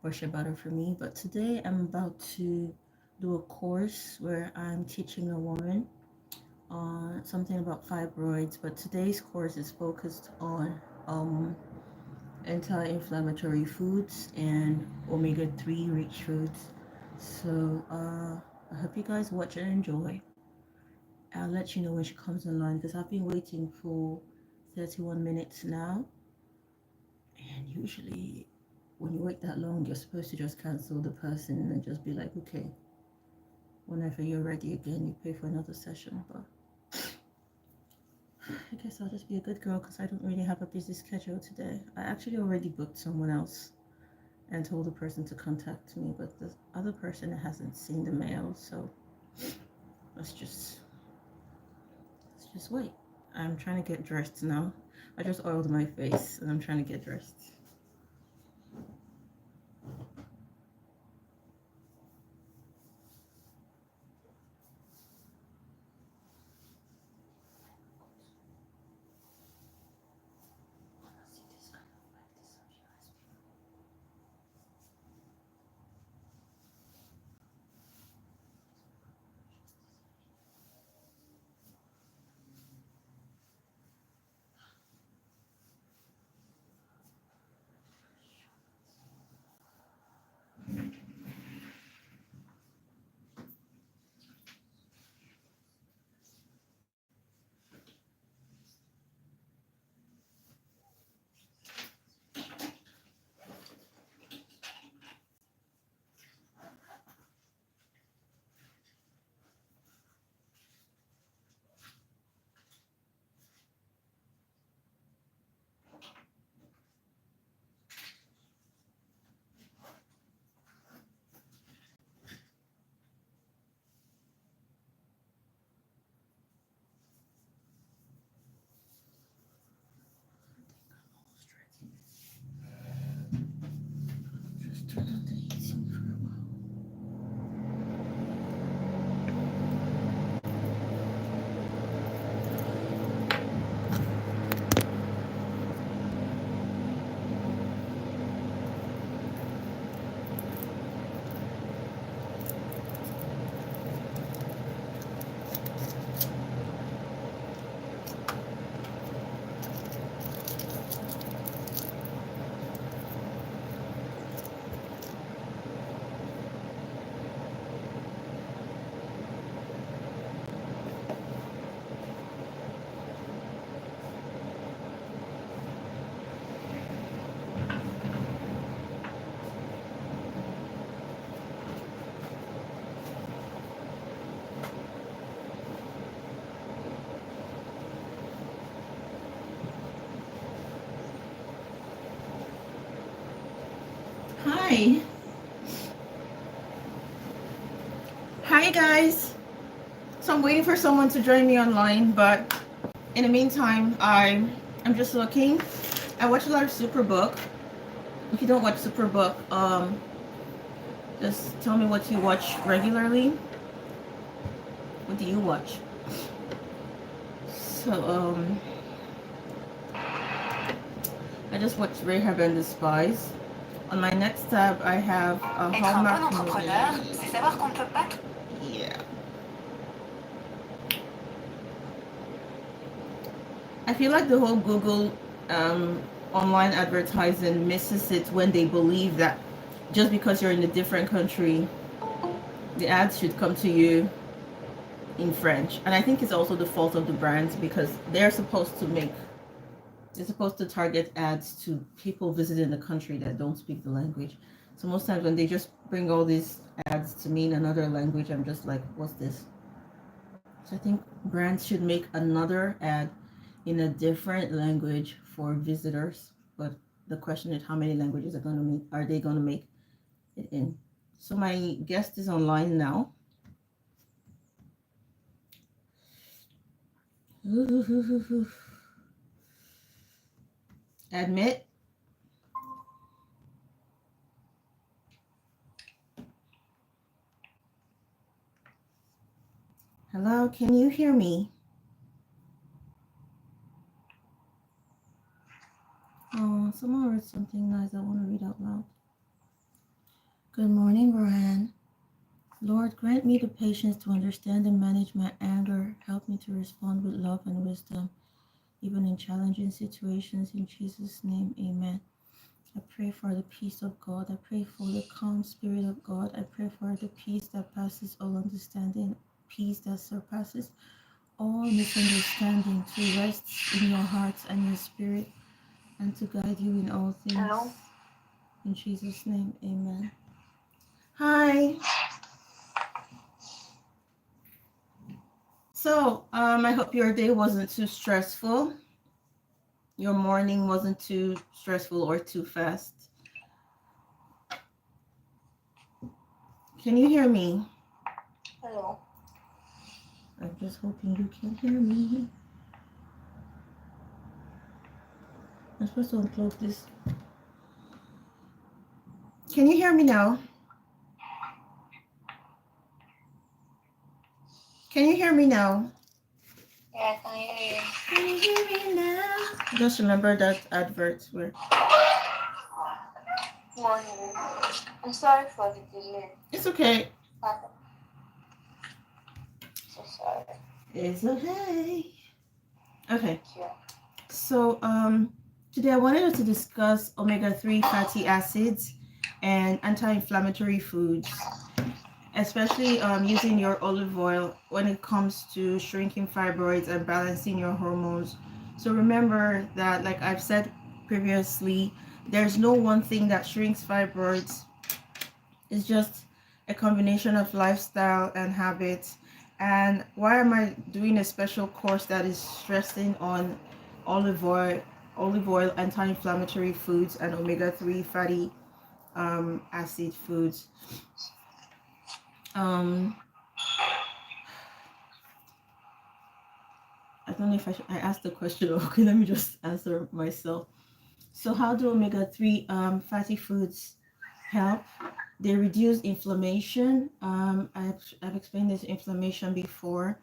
brush your butter for me. But today I'm about to do a course where I'm teaching a woman on something about fibroids. But today's course is focused on anti-inflammatory foods and omega-3 rich foods. So I hope you guys watch and enjoy. I'll let you know when she comes online because I've been waiting for 31 minutes now. And usually, when you wait that long, you're supposed to just cancel the person and just be like, okay, whenever you're ready again, you pay for another session. But I guess I'll just be a good girl because I don't really have a busy schedule today. I actually already booked someone else and told the person to contact me, but the other person hasn't seen the mail, so let's just let's just wait. I'm trying to get dressed now. I just oiled my face and I'm trying to get dressed. Just turn on the heating for a while. Hi. Hi guys. So I'm waiting for someone to join me online, but in the meantime, I'm just looking. I watch a lot of Superbook. If you don't watch Superbook, just tell me what you watch regularly. What do you watch? So I just watched Rahab and the Spies. On my next tab, I have a Hallmark movie. Yeah. I feel like the whole Google online advertising misses it when they believe that just because you're in a different country, the ads should come to you in French. And I think it's also the fault of the brands because they're supposed to target ads to people visiting the country that don't speak the language. So most times when they just bring all these ads to me in another language, I'm just like, what's this? So I think brands should make another ad in a different language for visitors. But the question is, how many languages are they going to make it in? So my guest is online now. Admit. Hello, can you hear me? Oh, someone wrote something nice I want to read out loud. Good morning, Rohan. Lord, grant me the patience to understand and manage my anger. Help me to respond with love and wisdom, even in challenging situations. In Jesus' name, amen. I pray for the peace of God. I pray for the calm spirit of God. I pray for the peace that passes all understanding, peace that surpasses all misunderstanding, to rest in your hearts and your spirit, and to guide you in all things. Hello. In Jesus' name, amen. Hi. So, I hope your day wasn't too stressful. Your morning wasn't too stressful or too fast. Can you hear me? Hello. I'm just hoping you can hear me. I'm supposed to unplug this. Can you hear me now? Can you hear me now? Yeah, I can hear you. Can you hear me now? Just remember that adverts were. Morning. I'm sorry for the delay. It's okay. So sorry. It's okay. Okay. Thank you. So today I wanted to discuss omega-3 fatty acids and anti-inflammatory foods, especially using your olive oil when it comes to shrinking fibroids and balancing your hormones. So remember that, like I've said previously, there's no one thing that shrinks fibroids. It's just a combination of lifestyle and habits. And why am I doing a special course that is stressing on olive oil, anti-inflammatory foods, and omega-3 fatty acid foods? I don't know if I asked the question. Okay, let me just answer myself. So how do omega-3 fatty foods help? They reduce inflammation. I've explained this inflammation before,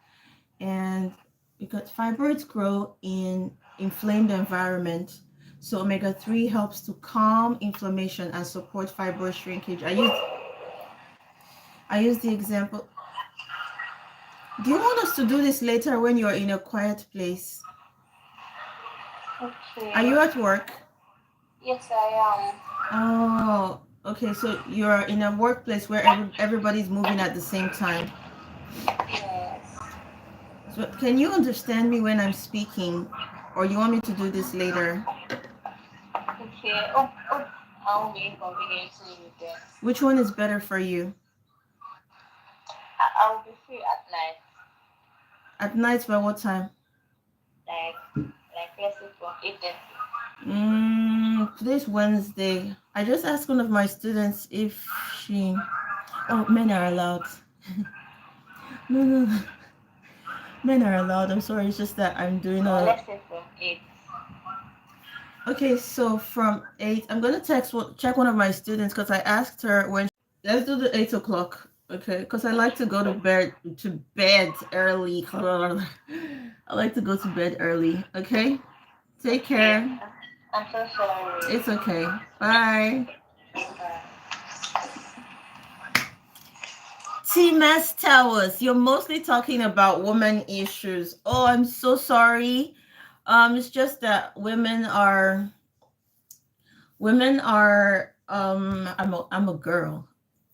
and because fibroids grow in inflamed environment, so omega-3 helps to calm inflammation and support fibroid shrinkage. I use the example. Do you want us to do this later when you're in a quiet place? Okay. Are you at work? Yes, I am. Oh, okay. So you're in a workplace where everybody's moving at the same time. Yes. So can you understand me when I'm speaking, or you want me to do this later? Okay. Oh, I won't be inconveniencing you then. Which one is better for you? I will be free at night. At night by what time? Like let's say from 8:30. Today's Wednesday. I just asked one of my students if she. Oh, men are allowed. No. Men are allowed. I'm sorry. It's just that I'm doing a. Let's say from 8. Okay, so from 8, I'm gonna check one of my students because I asked her when. Let's do the 8 o'clock. Okay, because I like to go to bed early. I like to go to bed early. Okay, take care. I'm so sorry. It's okay. Bye. TMS Towers, you're mostly talking about women issues. Oh, I'm so sorry. It's just that I'm a girl,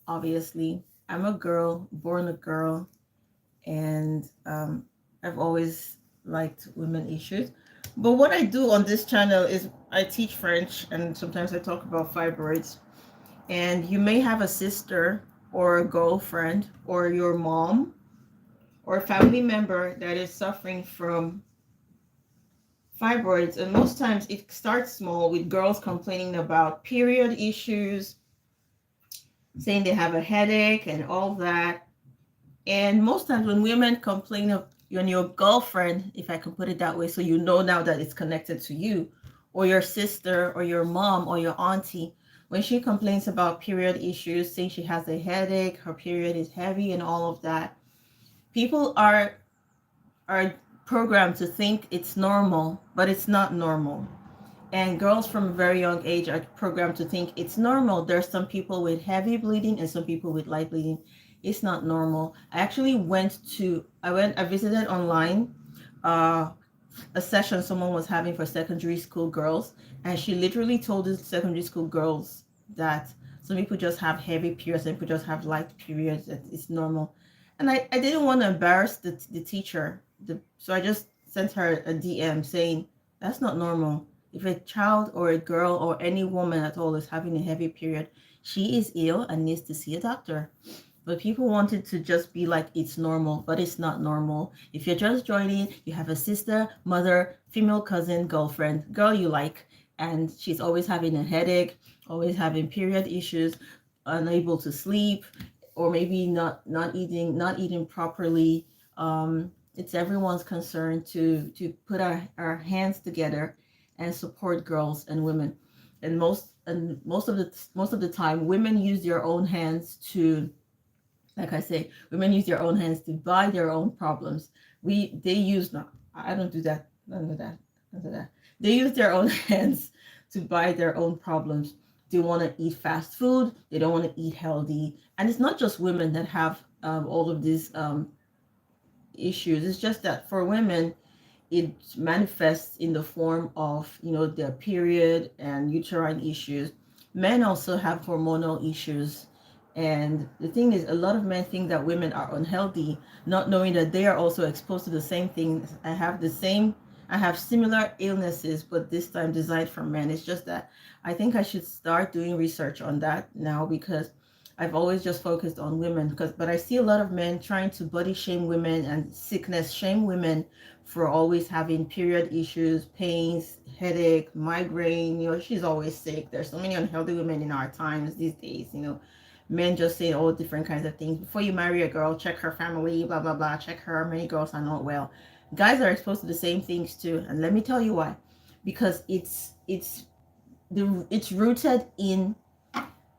obviously. I'm a girl, born a girl, and I've always liked women issues. But what I do on this channel is I teach French, and sometimes I talk about fibroids. And you may have a sister or a girlfriend or your mom or a family member that is suffering from fibroids. And most times it starts small with girls complaining about period issues, saying they have a headache and all that. And most times when women complain of your girlfriend, if I can put it that way, so you know now that it's connected to you, or your sister or your mom or your auntie, when she complains about period issues, saying she has a headache, her period is heavy and all of that, people are programmed to think it's normal, but it's not normal. And girls from a very young age are programmed to think it's normal. There's some people with heavy bleeding and some people with light bleeding. It's not normal. I actually I visited online uh, a session someone was having for secondary school girls, and she literally told the secondary school girls that some people just have heavy periods, some people just have light periods, that it's normal. And I didn't want to embarrass the teacher, so I just sent her a DM saying that's not normal. If a child or a girl or any woman at all is having a heavy period, she is ill and needs to see a doctor. But people wanted to just be like it's normal, but it's not normal. If you're just joining, you have a sister, mother, female cousin, girlfriend, girl you like, and she's always having a headache, always having period issues, unable to sleep, or maybe not eating properly. It's everyone's concern to put our hands together and support girls and women. And most of the time, women use their own hands to, like I say, women use their own hands to buy their own problems. They use not. I don't do that. None of that. None of that. They use their own hands to buy their own problems. They want to eat fast food. They don't want to eat healthy. And it's not just women that have all of these issues. It's just that for women, it manifests in the form of their period and uterine issues. Men also have hormonal issues, and the thing is, a lot of men think that women are unhealthy, not knowing that they are also exposed to the same things. I have similar illnesses, but this time designed for men. It's just that I think I should start doing research on that now, because I've always just focused on women. But I see a lot of men trying to body shame women and sickness shame women for always having period issues, pains, headache, migraine. She's always sick. There's so many unhealthy women in our times these days. Men just say all different kinds of things. Before you marry a girl, check her family, blah blah blah. Check her. Many girls are not well. Guys are exposed to the same things too, and let me tell you why. Because it's rooted in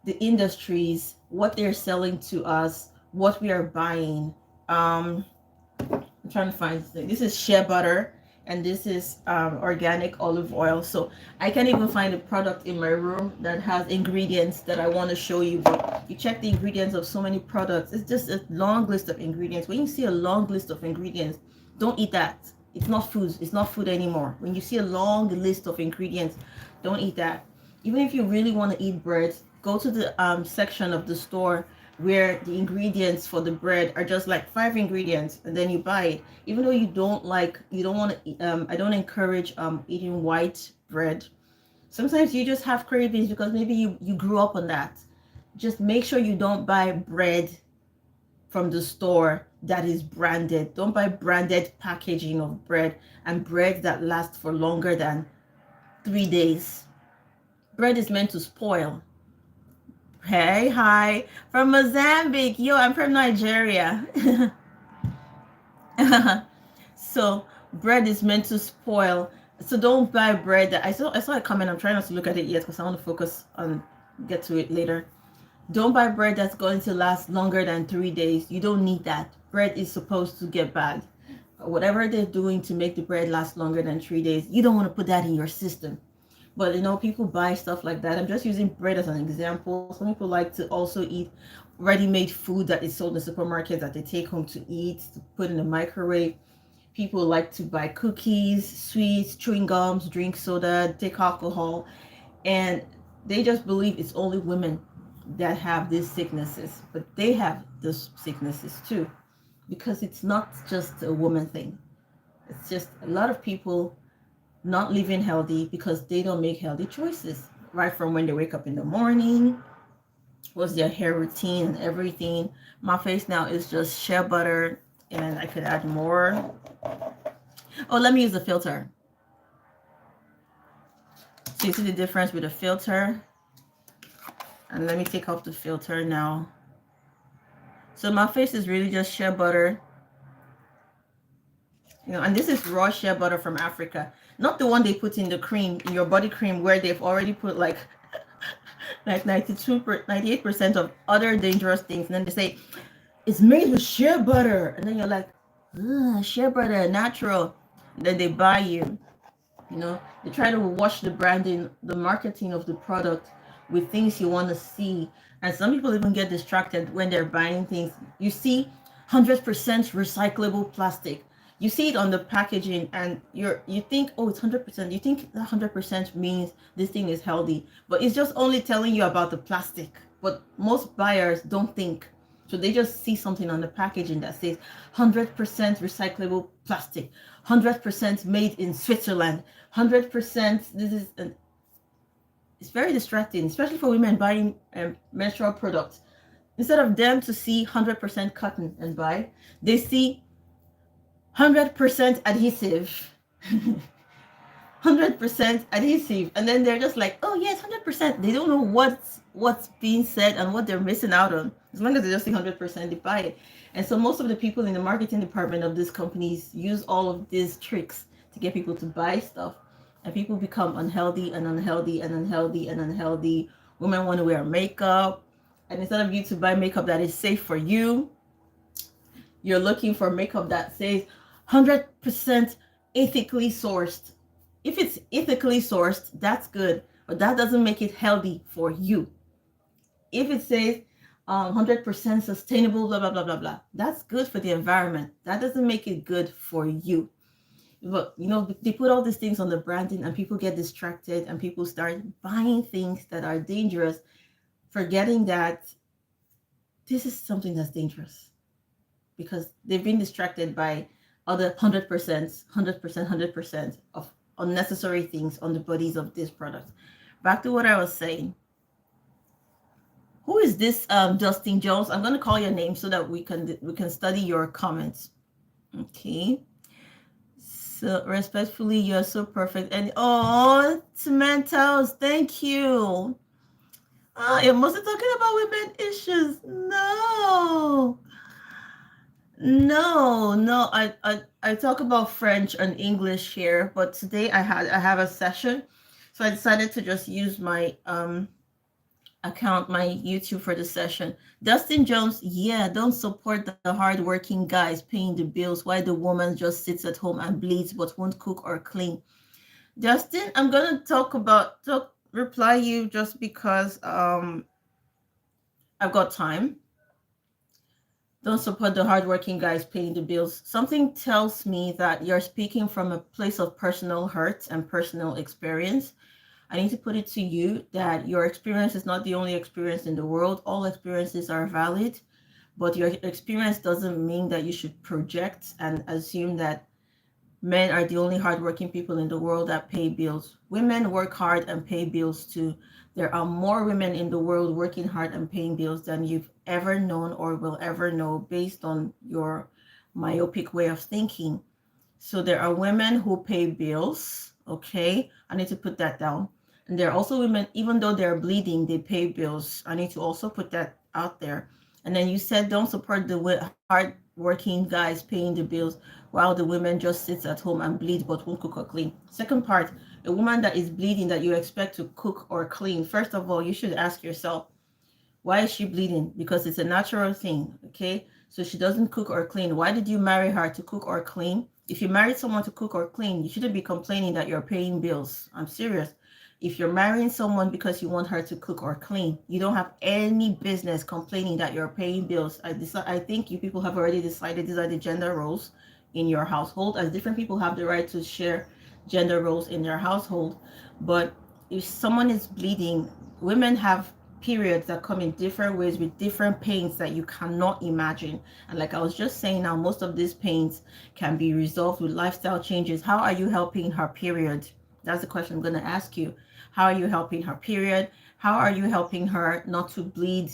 the industries, what they're selling to us, what we are buying. I'm trying to find this is shea butter, and this is organic olive oil. So I can't even find a product in my room that has ingredients that I want to show you. But you check the ingredients of so many products, it's just a long list of ingredients. When you see a long list of ingredients, don't eat that. It's not food. It's not food anymore. When you see a long list of ingredients, don't eat that. Even if you really want to eat bread, go to the section of the store where the ingredients for the bread are just like 5 ingredients, and then you buy it. Even though you don't want to I don't encourage eating white bread. Sometimes you just have cravings because maybe you grew up on that. Just make sure you don't buy bread from the store that is branded. Don't buy branded packaging of bread and bread that lasts for longer than 3 days. Bread is meant to spoil. Hey, hi, from Mozambique. Yo, I'm from Nigeria. So bread is meant to spoil. So don't buy bread that I saw a comment. I'm trying not to look at it yet because I want to focus on get to it later. Don't buy bread that's going to last longer than 3 days. You don't need that. Bread is supposed to get bad. Whatever they're doing to make the bread last longer than 3 days, you don't want to put that in your system. But people buy stuff like that. I'm just using bread as an example. Some people like to also eat ready-made food that is sold in supermarkets that they take home to eat, to put in the microwave. People like to buy cookies, sweets, chewing gums, drink soda, take alcohol, and they just believe it's only women that have these sicknesses. But they have those sicknesses too, because it's not just a woman thing. It's just a lot of people not living healthy because they don't make healthy choices right from when they wake up in the morning. What's their hair routine and everything. My face now is just shea butter, and I could add more. Oh, let me use the filter. So you see the difference with the filter, and let me take off the filter now. So my face is really just shea butter. And this is raw shea butter from Africa, not the one they put in the cream, in your body cream, where they've already put like 98% of other dangerous things, and then they say it's made with shea butter, and then you're like, shea butter, natural. And then they buy you They try to wash the branding, the marketing of the product with things you want to see. And some people even get distracted when they're buying things. You see 100% recyclable plastic. You see it on the packaging and you think, oh, it's 100%. You think that 100% means this thing is healthy, but it's just only telling you about the plastic. But most buyers don't think. So they just see something on the packaging that says 100% recyclable plastic, 100% made in Switzerland, 100% this is an, it's very distracting, especially for women buying menstrual products. Instead of them to see 100% cotton and buy, they see 100% adhesive. 100% adhesive, and then they're just like, oh yes, 100%. They don't know what's being said and what they're missing out on. As long as they just see 100%, they buy it. And so most of the people in the marketing department of these companies use all of these tricks to get people to buy stuff, and people become unhealthy and unhealthy and unhealthy and unhealthy. Women want to wear makeup, and instead of you to buy makeup that is safe for you, you're looking for makeup that says 100% ethically sourced. If it's ethically sourced, that's good, but that doesn't make it healthy for you. If it says 100% sustainable, blah, blah, blah, blah, blah, that's good for the environment. That doesn't make it good for you. But, they put all these things on the branding and people get distracted and people start buying things that are dangerous, forgetting that this is something that's dangerous because they've been distracted by other 100%, 100%, 100% of unnecessary things on the bodies of this product. Back to what I was saying. Who is this Dustin Jones? I'm going to call your name so that we can study your comments. Okay. So respectfully, you're so perfect. And oh, Cementos, thank you. You're mostly talking about women issues. No. I talk about French and English here, but today I have a session, so I decided to just use my account, my YouTube for the session. Dustin Jones, yeah, don't support the hardworking guys paying the bills while the woman just sits at home and bleeds but won't cook or clean. Justin, I'm gonna reply you just because I've got time. Don't support the hardworking guys paying the bills. Something tells me that you're speaking from a place of personal hurt and personal experience. I need to put it to you that your experience is not the only experience in the world. All experiences are valid, but your experience doesn't mean that you should project and assume that men are the only hardworking people in the world that pay bills. Women work hard and pay bills too. There are more women in the world working hard and paying bills than you've ever known or will ever know based on your myopic way of thinking. So there are women who pay bills. Okay, I need to put that down. And there are also women, even though they're bleeding, they pay bills. I need to also put that out there. And then you said don't support the hard working guys paying the bills while the women just sits at home and bleed but won't cook or clean. Second part, a woman that is bleeding that you expect to cook or clean. First of all, you should ask yourself, why is she bleeding? Because it's a natural thing, okay? So she doesn't cook or clean. Why did you marry her, to cook or clean? If you married someone to cook or clean, you shouldn't be complaining that you're paying bills. I'm serious. If you're marrying someone because you want her to cook or clean, you don't have any business complaining that you're paying bills. I think you people have already decided these are the gender roles in your household, as different people have the right to share gender roles in their household. But if someone is bleeding, women have periods that come in different ways with different pains that you cannot imagine. And like I was just saying, now most of these pains can be resolved with lifestyle changes. How are you helping her period? That's the question I'm going to ask you. How are you helping her period? How are you helping her not to bleed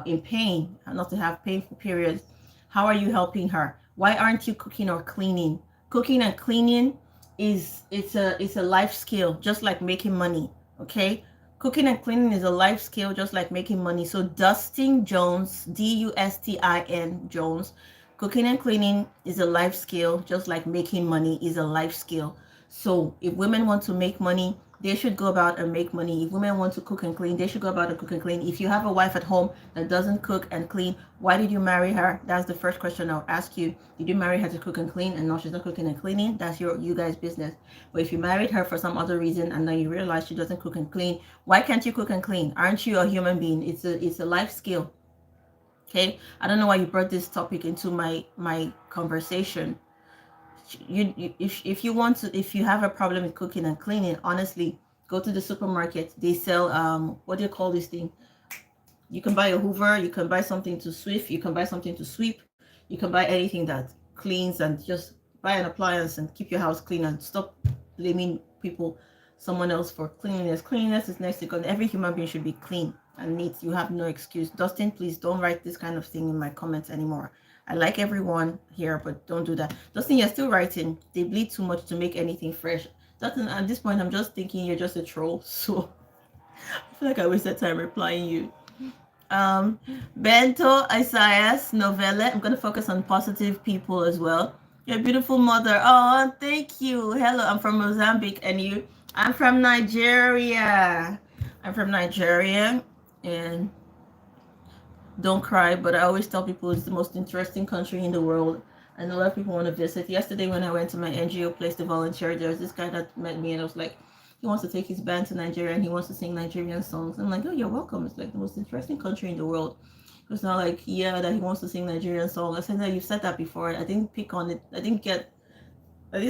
in pain, not to have painful periods? How are you helping her? Why aren't you cooking or cleaning? Cooking and cleaning it's a life skill, just like making money. Okay, cooking and cleaning is a life skill, just like making money. So Dustin Jones, Dustin Jones, cooking and cleaning is a life skill, just like making money is a life skill. So if women want to make money, They should go about and make money. If women want to cook and clean, they should go about and cook and clean. If you have a wife at home that doesn't cook and clean, why did you marry her? That's the first question I'll ask you. Did you marry her to cook and clean, and now she's not cooking and cleaning? That's you guys' business. But if you married her for some other reason and now you realize she doesn't cook and clean, why can't you cook and clean? Aren't you a human being? It's a life skill. Okay, I don't know why you brought this topic into my conversation. If you want to, if you have a problem with cooking and cleaning, honestly, go to the supermarket. They sell what do you call this thing? You can buy a Hoover, you can buy something to sweep, you can buy something to sweep, you can buy anything that cleans, and just buy an appliance and keep your house clean and stop blaming people, someone else for cleanliness. Cleanliness is next to God. Every human being should be clean and neat. You have no excuse. Dustin, please don't write this kind of thing in my comments anymore. I like everyone here, but don't do that. Dustin, you're still writing. They bleed too much to make anything fresh. Dustin, at this point, I'm just thinking you're just a troll. So I feel like I wasted time replying you. Bento Isaias Novella. I'm going to focus on positive people as well. You're a beautiful mother. Oh, thank you. Hello, I'm from Mozambique. And you? I'm from Nigeria. And don't cry, but I always tell people it's the most interesting country in the world. And a lot of people want to visit. Yesterday when I went to my NGO place to volunteer, there was this guy that met me and I was like, he wants to take his band to Nigeria and he wants to sing Nigerian songs. I'm like, oh, you're welcome. It's like the most interesting country in the world. It's not like, yeah, that he wants to sing Nigerian songs. I said, no, you've said that before. I didn't pick on it. I didn't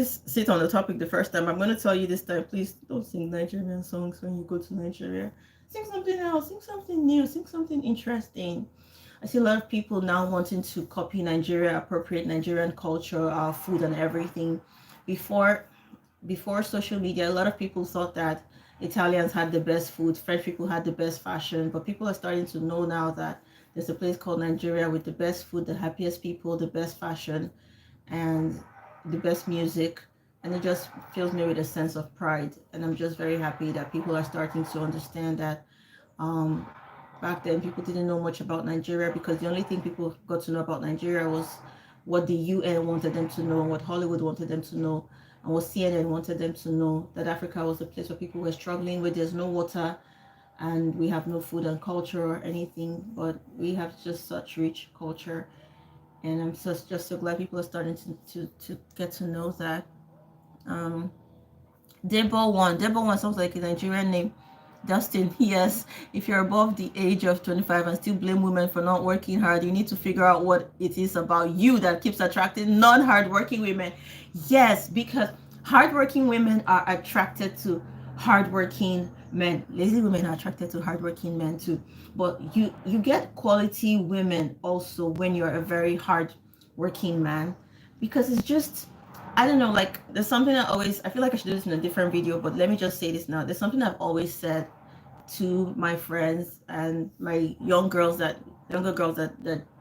sit on the topic the first time. I'm going to tell you this time, please don't sing Nigerian songs when you go to Nigeria. Sing something else. Sing something new. Sing something interesting. I see a lot of people now wanting to copy Nigeria, appropriate Nigerian culture, food and everything. Before social media, a lot of people thought that Italians had the best food, French people had the best fashion, but people are starting to know now that there's a place called Nigeria with the best food, the happiest people, the best fashion, and the best music. And it just fills me with a sense of pride. And I'm just very happy that people are starting to understand that back then people didn't know much about Nigeria, because the only thing people got to know about Nigeria was what the UN wanted them to know, what Hollywood wanted them to know, and what CNN wanted them to know, that Africa was a place where people were struggling with, there's no water and we have no food and culture or anything, but we have just such rich culture. And I'm just so glad people are starting to get to know that. Debo One sounds like a Nigerian name. Dustin, yes, if you're above the age of 25 and still blame women for not working hard, you need to figure out what it is about you that keeps attracting non-hardworking women. Yes, because hardworking women are attracted to hardworking men. Lazy women are attracted to hardworking men too. But you get quality women also when you're a very hardworking man, because it's just, I don't know, like there's something I feel like I should do this in a different video, but let me just say this now. There's something I've always said to my friends and my younger girls that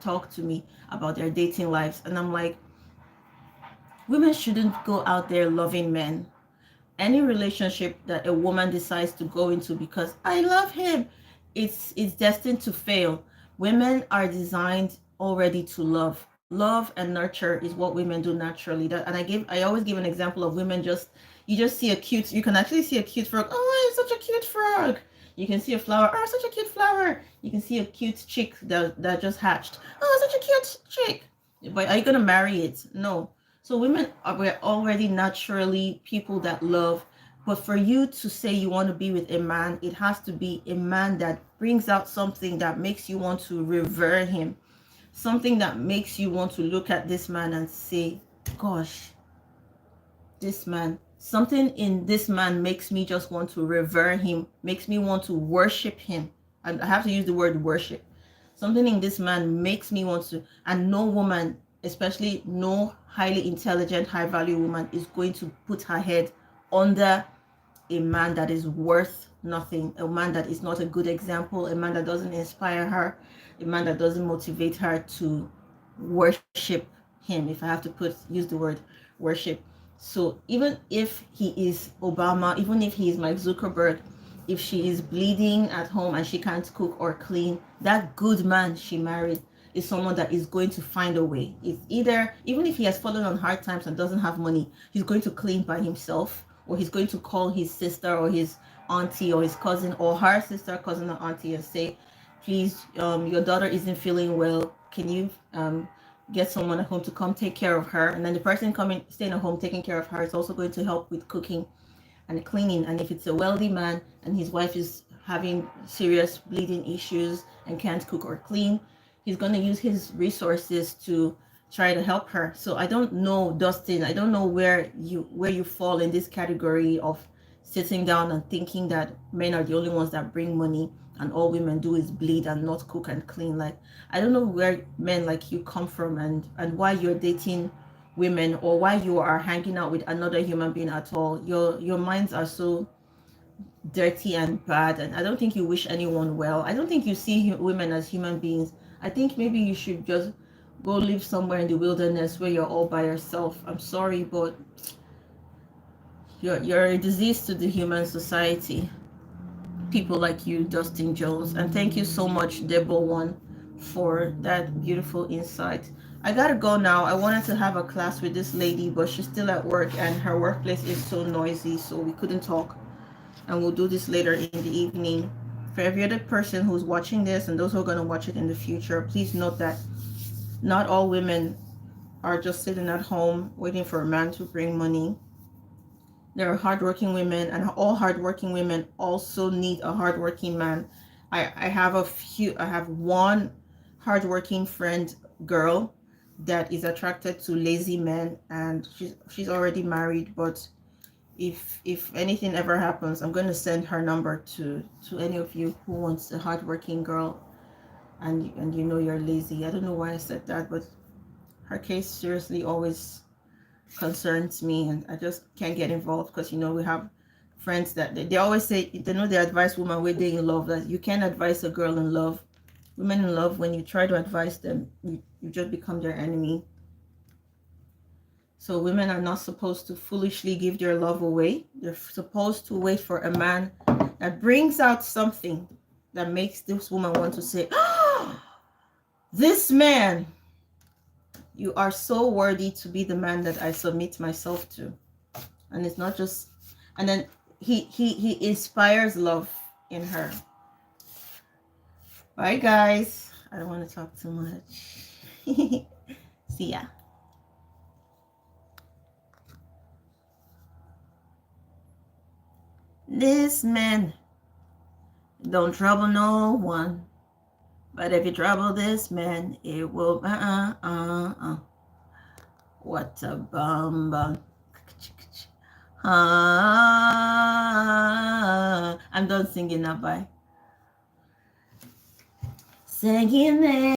talk to me about their dating lives. And I'm like, women shouldn't go out there loving men. Any relationship that a woman decides to go into because I love him, it's destined to fail. Women are designed already to love. Love and nurture is what women do naturally. I always give an example of women you can actually see a cute frog. Oh, it's such a cute frog. You can see a flower. Oh, such a cute flower. You can see a cute chick that just hatched. Oh, such a cute chick. But are you gonna marry it? No. So we're already naturally people that love. But for you to say you want to be with a man, it has to be a man that brings out something that makes you want to revere him. Something that makes you want to look at this man and say, gosh, this man, something in this man makes me just want to revere him, makes me want to worship him. I have to use the word worship. Something in this man makes me want to, and no woman, especially no highly intelligent, high value woman, is going to put her head under a man that is worth nothing, a man that is not a good example, a man that doesn't inspire her, a man that doesn't motivate her to worship him, if I have to use the word worship. So even if he is Obama, even if he is Mark Zuckerberg, if she is bleeding at home and she can't cook or clean, that good man she married is someone that is going to find a way. It's either, even if he has fallen on hard times and doesn't have money, he's going to clean by himself, or he's going to call his sister or his auntie or his cousin or her sister, cousin, or auntie and say, please, your daughter isn't feeling well. Can you get someone at home to come take care of her? And then the person coming, staying at home, taking care of her is also going to help with cooking and cleaning. And if it's a wealthy man and his wife is having serious bleeding issues and can't cook or clean, he's going to use his resources to try to help her. So I don't know, Dustin, I don't know where you fall in this category of sitting down and thinking that men are the only ones that bring money and all women do is bleed and not cook and clean. Like, I don't know where men like you come from, and why you're dating women, or why you are hanging out with another human being at all. Your minds are so dirty and bad, and I don't think you wish anyone well. I don't think you see women as human beings. I think maybe you should just go live somewhere in the wilderness where you're all by yourself. I'm sorry, but you're a disease to the human society. People like you, Dustin Jones. And thank you so much, Debo1, for that beautiful insight. I gotta go now. I wanted to have a class with this lady, but she's still at work and her workplace is so noisy, so we couldn't talk. And we'll do this later in the evening. For every other person who's watching this and those who are going to watch it in the future, please note that not all women are just sitting at home waiting for a man to bring money. There are hardworking women, and all hardworking women also need a hardworking man. I have one hardworking friend girl that is attracted to lazy men, and she's already married, but if anything ever happens, I'm going to send her number to any of you who wants a hardworking girl, and you know you're lazy. I don't know why I said that, but her case seriously always concerns me, and I just can't get involved because, you know, we have friends that they always say, they know they advise women when they're in love, that you can't advise a girl in love. Women in love, when you try to advise them, you just become their enemy. So women are not supposed to foolishly give their love away. They're supposed to wait for a man that brings out something that makes this woman want to say, oh, this man, you are so worthy to be the man that I submit myself to. And it's not just, and then he inspires love in her. Bye guys. I don't want to talk too much. See ya. This man don't trouble no one, but if you trouble this man, it will what a bum. I'm done singing now. Bye. Singing there.